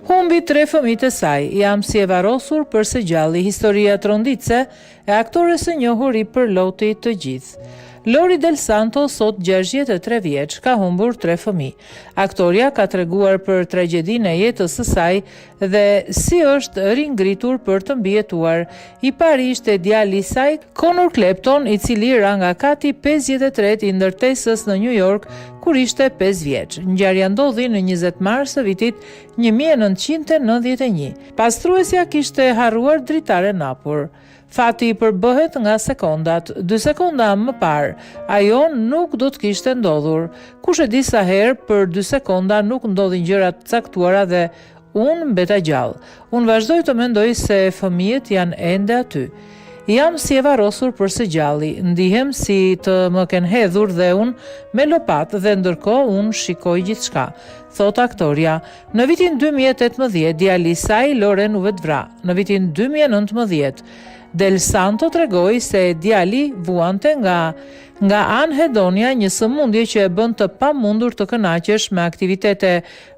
Humbi 3 fëmijët e saj, jam si e varrosur për së gjalli, historia tronditse e aktores së njohur i përloti të gjithë. Lori Del Santo, sot 63 vjeç, ka humbur 3 fëmijë. Aktoria ka treguar për tragjedinë e jetës së saj dhe si është ringritur për të mbijetuar. I pari ishte djali i saj, Conor Klepton, i cili ra nga kati 53 i ndërtesës në New York kur ishte 5 vjeç. Ngjarja ndodhi në 20 mars të vitit 1991. Pastruesja kishte harruar dritaren hapur. Fati i përbëhet nga sekondat, 2 sekonda më parë, ajo nuk do të kishte ndodhur. Kush e di sa herë për 2 sekonda nuk ndodhin gjërat caktuara dhe unë mbeta gjallë. Unë vazhdoj të mendoj se fëmijët janë ende aty. Jam si e varrosur për së gjalli, ndihem si të më ken hedhur dhe unë me lopat dhe ndërkohë unë shikoj gjithçka, thot aktoria. Në vitin 2018, djali i saj Loren u vetvra. Në vitin 2019, Del Santo tregoi se djali vuante nga anhedonia, një sëmundje që e bën të pamundur të kënaqesh me aktivitete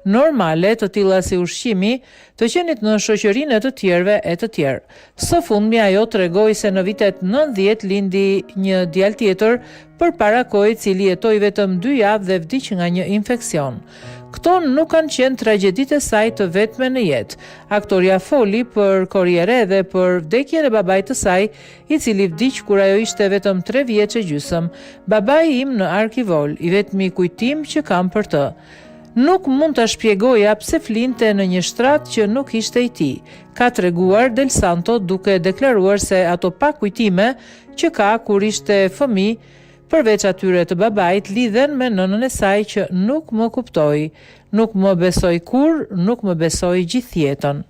normale të tilla si ushqimi, të qenit në shoqërinë e të tjerëve e të tjerë. Së fundmi ajo tregoi se në vitet 90 lindi një djalë tjetër përpara kohë, i cili jetoi vetëm 2 javë dhe vdiq nga një infeksion. Këto nuk kanë qenë tragjeditë e saj të vetme në jetë. Aktoria foli për Corriere dhe për vdekjen e babait të saj, i cili vdiq kur ajo ishte vetëm 3 vjeç e gjysmë. Babai im në Arkivol, i vetmi kujtim që kam për të. Nuk mund ta shpjegoja pse flinte në një shtrat që nuk ishte i tij, ka treguar Del Santo, duke deklaruar se ato pak kujtime që ka kur ishte fëmijë, përveç atyre të babait, lidhen me nënën e saj që nuk më kuptoi, nuk më besoi kur, nuk më besoi gjithjetën.